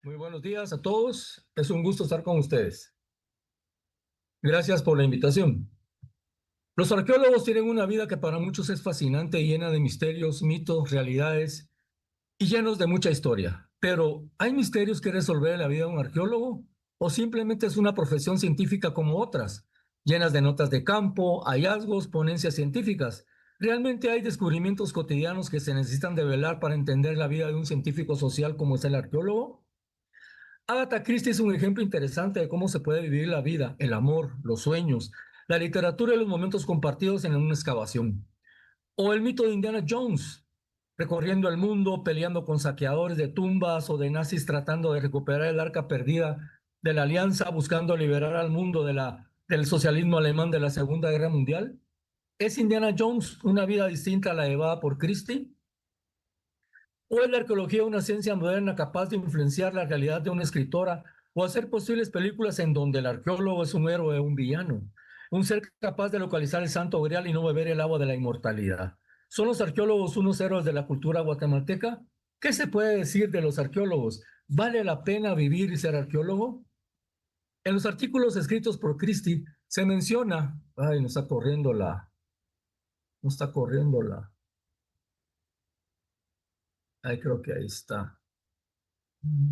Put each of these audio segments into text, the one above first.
Muy buenos días a todos. Es un gusto estar con ustedes. Gracias por la invitación. Los arqueólogos tienen una vida que para muchos es fascinante y llena de misterios, mitos, realidades y llenos de mucha historia. Pero, ¿hay misterios que resolver en la vida de un arqueólogo? ¿O simplemente es una profesión científica como otras, llenas de notas de campo, hallazgos, ponencias científicas? ¿Realmente hay descubrimientos cotidianos que se necesitan develar para entender la vida de un científico social como es el arqueólogo? Agatha Christie es un ejemplo interesante de cómo se puede vivir la vida, el amor, los sueños, la literatura y los momentos compartidos en una excavación. O el mito de Indiana Jones, recorriendo el mundo, peleando con saqueadores de tumbas o de nazis tratando de recuperar el arca perdida de la Alianza, buscando liberar al mundo del socialismo alemán de la Segunda Guerra Mundial. ¿Es Indiana Jones una vida distinta a la llevada por Christie? ¿O es la arqueología una ciencia moderna capaz de influenciar la realidad de una escritora o hacer posibles películas en donde el arqueólogo es un héroe o un villano? Un ser capaz de localizar el santo grial y no beber el agua de la inmortalidad. ¿Son los arqueólogos unos héroes de la cultura guatemalteca? ¿Qué se puede decir de los arqueólogos? ¿Vale la pena vivir y ser arqueólogo? En los artículos escritos por Christie se menciona, ay, no está corriendo la, ay, creo que ahí está.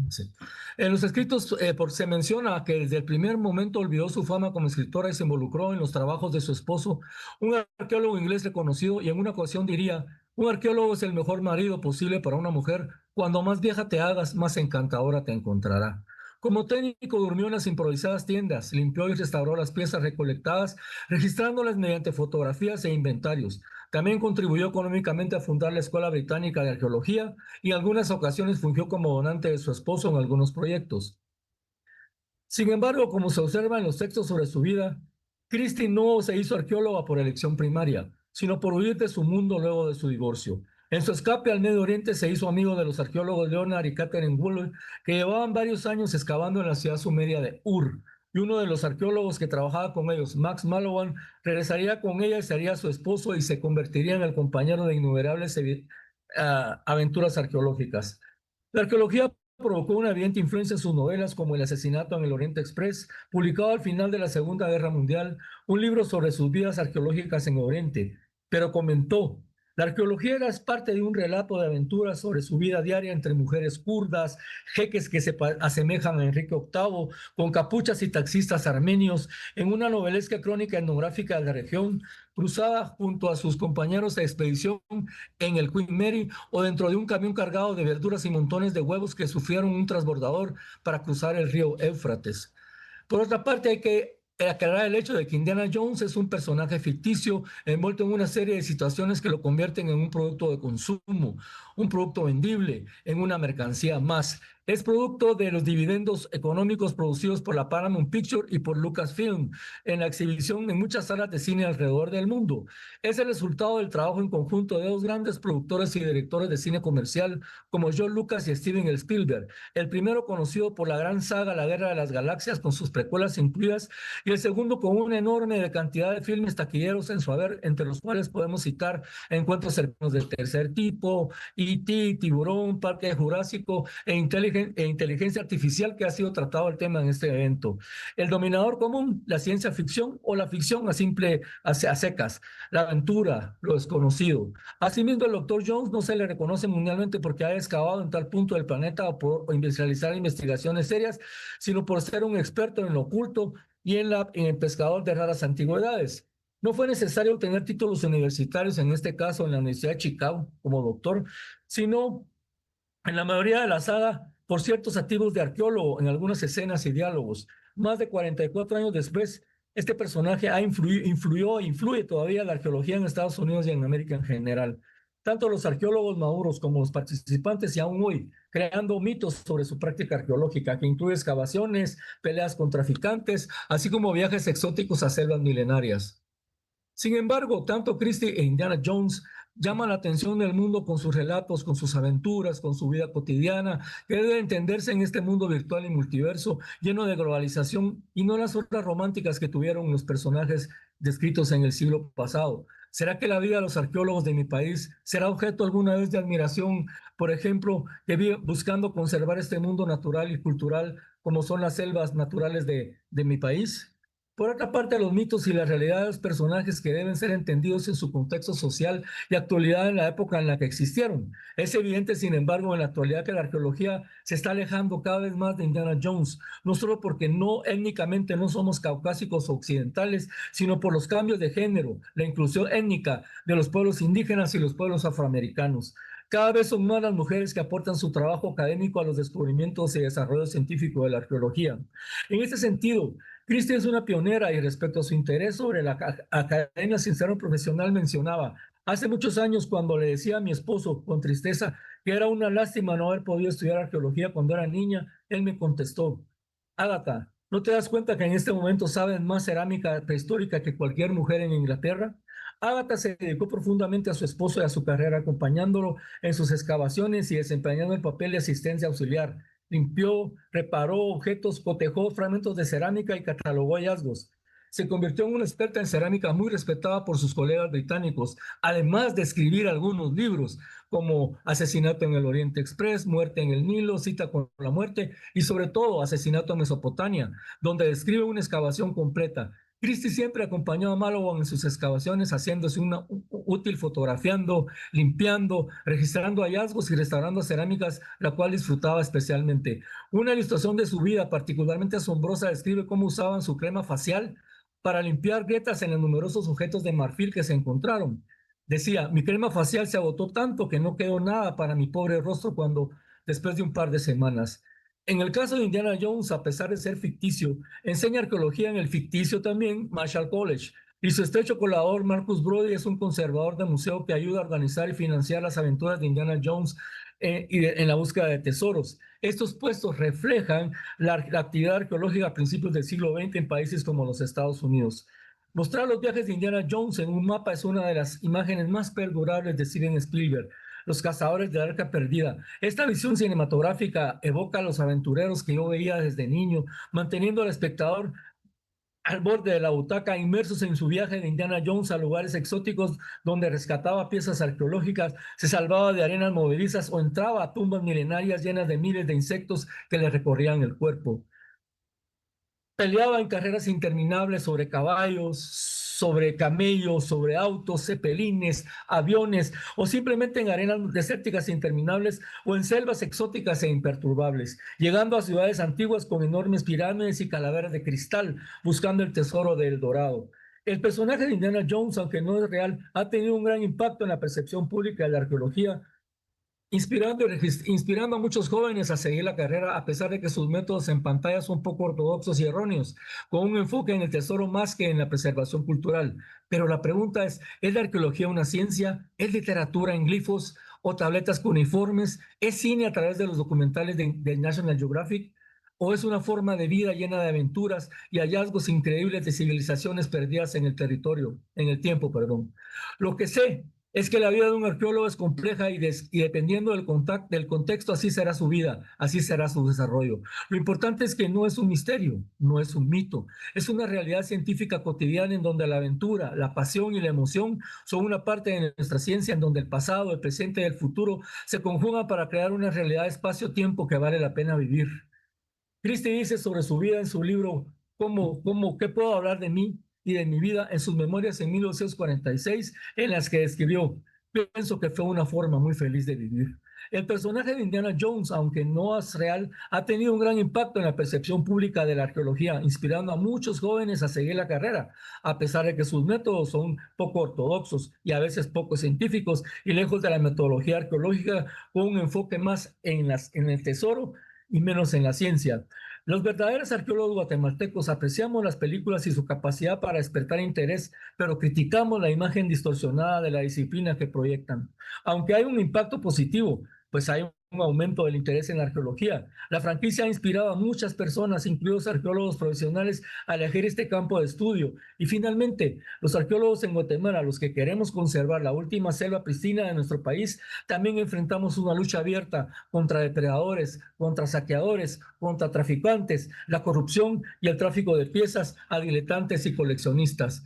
Sí. En los escritos se menciona que desde el primer momento olvidó su fama como escritora y se involucró en los trabajos de su esposo, un arqueólogo inglés reconocido, y en una ocasión diría, un arqueólogo es el mejor marido posible para una mujer, cuando más vieja te hagas, más encantadora te encontrará. Como técnico durmió en las improvisadas tiendas, limpió y restauró las piezas recolectadas, registrándolas mediante fotografías e inventarios. También contribuyó económicamente a fundar la Escuela Británica de Arqueología, y en algunas ocasiones fungió como donante de su esposo en algunos proyectos. Sin embargo, como se observa en los textos sobre su vida, Christie no se hizo arqueóloga por elección primaria, sino por huir de su mundo luego de su divorcio. En su escape al Medio Oriente se hizo amigo de los arqueólogos Leonard y Catherine Woolley, que llevaban varios años excavando en la ciudad sumeria de Ur, y uno de los arqueólogos que trabajaba con ellos, Max Mallowan, regresaría con ella y sería su esposo y se convertiría en el compañero de innumerables aventuras arqueológicas. La arqueología provocó una evidente influencia en sus novelas como El asesinato en el Oriente Express, publicado al final de la Segunda Guerra Mundial, un libro sobre sus vidas arqueológicas en Oriente, pero comentó, la arqueología era parte de un relato de aventuras sobre su vida diaria entre mujeres kurdas, jeques que se asemejan a Enrique VIII, con capuchas y taxistas armenios, en una novelesca crónica etnográfica de la región, cruzada junto a sus compañeros de expedición en el Queen Mary o dentro de un camión cargado de verduras y montones de huevos que sufrieron un transbordador para cruzar el río Éufrates. Por otra parte, hay que aclarar el hecho de que Indiana Jones es un personaje ficticio envuelto en una serie de situaciones que lo convierten en un producto de consumo, un producto vendible, en una mercancía más. Es producto de los dividendos económicos producidos por la Paramount Picture y por Lucasfilm en la exhibición en muchas salas de cine alrededor del mundo. Es el resultado del trabajo en conjunto de dos grandes productores y directores de cine comercial como George Lucas y Steven Spielberg. El primero conocido por la gran saga La Guerra de las Galaxias con sus precuelas incluidas, y el segundo con una enorme cantidad de filmes taquilleros en su haber, entre los cuales podemos citar Encuentros cercanos del tercer tipo, E.T., Tiburón, Parque Jurásico e Inteligencia Artificial, que ha sido tratado el tema en este evento. El dominador común, la ciencia ficción o la ficción a secas, la aventura, lo desconocido. Asimismo, el Dr. Jones no se le reconoce mundialmente porque ha excavado en tal punto del planeta o por realizar investigaciones serias, sino por ser un experto en lo oculto y en el pescador de raras antigüedades. No fue necesario obtener títulos universitarios, en este caso en la Universidad de Chicago como doctor, sino en la mayoría de la saga por ciertos activos de arqueólogo en algunas escenas y diálogos. Más de 44 años después, este personaje influye todavía en la arqueología en Estados Unidos y en América en general. Tanto los arqueólogos maduros como los participantes y aún hoy, creando mitos sobre su práctica arqueológica, que incluye excavaciones, peleas con traficantes, así como viajes exóticos a selvas milenarias. Sin embargo, tanto Christie e Indiana Jones llaman la atención del mundo con sus relatos, con sus aventuras, con su vida cotidiana, que debe entenderse en este mundo virtual y multiverso lleno de globalización y no las otras románticas que tuvieron los personajes descritos en el siglo pasado. ¿Será que la vida de los arqueólogos de mi país será objeto alguna vez de admiración, por ejemplo, que buscando conservar este mundo natural y cultural como son las selvas naturales de mi país? Por otra parte, los mitos y las realidades personajes que deben ser entendidos en su contexto social y actualidad en la época en la que existieron. Es evidente, sin embargo, en la actualidad que la arqueología se está alejando cada vez más de Indiana Jones, no solo porque no étnicamente no somos caucásicos o occidentales, sino por los cambios de género, la inclusión étnica de los pueblos indígenas y los pueblos afroamericanos. Cada vez son más las mujeres que aportan su trabajo académico a los descubrimientos y desarrollo científico de la arqueología. En este sentido, Christie es una pionera y respecto a su interés sobre la academia sin ser un profesional mencionaba, hace muchos años cuando le decía a mi esposo con tristeza que era una lástima no haber podido estudiar arqueología cuando era niña, él me contestó, Ágata, ¿no te das cuenta que en este momento saben más cerámica prehistórica que cualquier mujer en Inglaterra? Ágata se dedicó profundamente a su esposo y a su carrera, acompañándolo en sus excavaciones y desempeñando el papel de asistencia auxiliar. Limpió, reparó objetos, cotejó fragmentos de cerámica y catalogó hallazgos. Se convirtió en una experta en cerámica muy respetada por sus colegas británicos, además de escribir algunos libros como Asesinato en el Oriente Express, Muerte en el Nilo, Cita con la Muerte y sobre todo Asesinato en Mesopotamia, donde describe una excavación completa. Christie siempre acompañó a Mallowan en sus excavaciones, haciéndose una útil fotografiando, limpiando, registrando hallazgos y restaurando cerámicas, la cual disfrutaba especialmente. Una ilustración de su vida particularmente asombrosa describe cómo usaban su crema facial para limpiar grietas en los numerosos objetos de marfil que se encontraron. Decía, mi crema facial se agotó tanto que no quedó nada para mi pobre rostro cuando, después de un par de semanas. En el caso de Indiana Jones, a pesar de ser ficticio, enseña arqueología en el ficticio también Marshall College. Y su estrecho colaborador Marcus Brody es un conservador de museo que ayuda a organizar y financiar las aventuras de Indiana Jones en la búsqueda de tesoros. Estos puestos reflejan la actividad arqueológica a principios del siglo XX en países como los Estados Unidos. Mostrar los viajes de Indiana Jones en un mapa es una de las imágenes más perdurables de Steven Spielberg. Los cazadores del arca perdida. Esta visión cinematográfica evoca a los aventureros que yo veía desde niño, manteniendo al espectador al borde de la butaca, inmersos en su viaje de Indiana Jones a lugares exóticos donde rescataba piezas arqueológicas, se salvaba de arenas movedizas o entraba a tumbas milenarias llenas de miles de insectos que le recorrían el cuerpo. Peleaba en carreras interminables sobre caballos, sobre camellos, sobre autos, cepelines, aviones o simplemente en arenas desérticas interminables o en selvas exóticas e imperturbables, llegando a ciudades antiguas con enormes pirámides y calaveras de cristal, buscando el tesoro del Dorado. El personaje de Indiana Jones, aunque no es real, ha tenido un gran impacto en la percepción pública de la arqueología, inspirando a muchos jóvenes a seguir la carrera a pesar de que sus métodos en pantalla son poco ortodoxos y erróneos, con un enfoque en el tesoro más que en la preservación cultural. Pero la pregunta ¿es la arqueología una ciencia? ¿Es literatura en glifos o tabletas cuneiformes? ¿Es cine a través de los documentales de National Geographic? ¿O es una forma de vida llena de aventuras y hallazgos increíbles de civilizaciones perdidas en el territorio, en el tiempo, perdón? Lo que sé es que la vida de un arqueólogo es compleja y dependiendo del contexto, así será su vida, así será su desarrollo. Lo importante es que no es un misterio, no es un mito, es una realidad científica cotidiana en donde la aventura, la pasión y la emoción son una parte de nuestra ciencia, en donde el pasado, el presente y el futuro se conjugan para crear una realidad espacio-tiempo que vale la pena vivir. Christie dice sobre su vida en su libro ¿Qué puedo hablar de mí y de mi vida en sus memorias en 1946, en las que escribió, pienso que fue una forma muy feliz de vivir. El personaje de Indiana Jones, aunque no es real, ha tenido un gran impacto en la percepción pública de la arqueología, inspirando a muchos jóvenes a seguir la carrera, a pesar de que sus métodos son poco ortodoxos y a veces poco científicos y lejos de la metodología arqueológica, con un enfoque más en el tesoro y menos en la ciencia. Los verdaderos arqueólogos guatemaltecos apreciamos las películas y su capacidad para despertar interés, pero criticamos la imagen distorsionada de la disciplina que proyectan. Aunque hay un impacto positivo, pues hay un aumento del interés en la arqueología. La franquicia ha inspirado a muchas personas, incluidos arqueólogos profesionales, a elegir este campo de estudio. Y finalmente, los arqueólogos en Guatemala, los que queremos conservar la última selva pristina de nuestro país, también enfrentamos una lucha abierta contra depredadores, contra saqueadores, contra traficantes, la corrupción y el tráfico de piezas a diletantes y coleccionistas.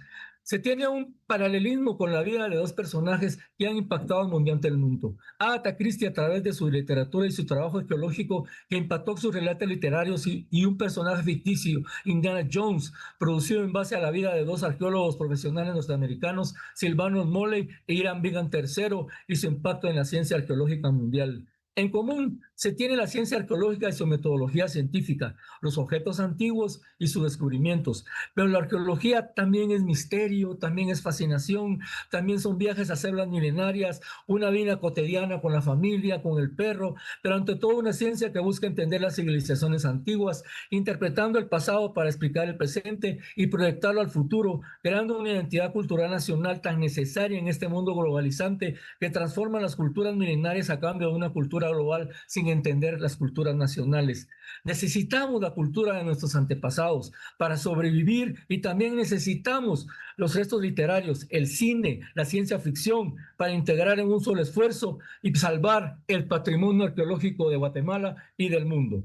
Se tiene un paralelismo con la vida de dos personajes que han impactado mundialmente el mundo. Agatha Christie, a través de su literatura y su trabajo arqueológico, que impactó sus relatos literarios, y un personaje ficticio, Indiana Jones, producido en base a la vida de dos arqueólogos profesionales norteamericanos, Sylvanus Molley e Hiram Bingham III, y su impacto en la ciencia arqueológica mundial. En común se tiene la ciencia arqueológica y su metodología científica, los objetos antiguos y sus descubrimientos. Pero la arqueología también es misterio, también es fascinación, también son viajes a células milenarias, una vida cotidiana con la familia, con el perro, pero ante todo una ciencia que busca entender las civilizaciones antiguas, interpretando el pasado para explicar el presente y proyectarlo al futuro, creando una identidad cultural nacional tan necesaria en este mundo globalizante que transforma las culturas milenarias a cambio de una cultura global sin entender las culturas nacionales. Necesitamos la cultura de nuestros antepasados para sobrevivir, y también necesitamos los restos literarios, el cine, la ciencia ficción, para integrar en un solo esfuerzo y salvar el patrimonio arqueológico de Guatemala y del mundo.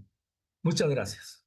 Muchas gracias.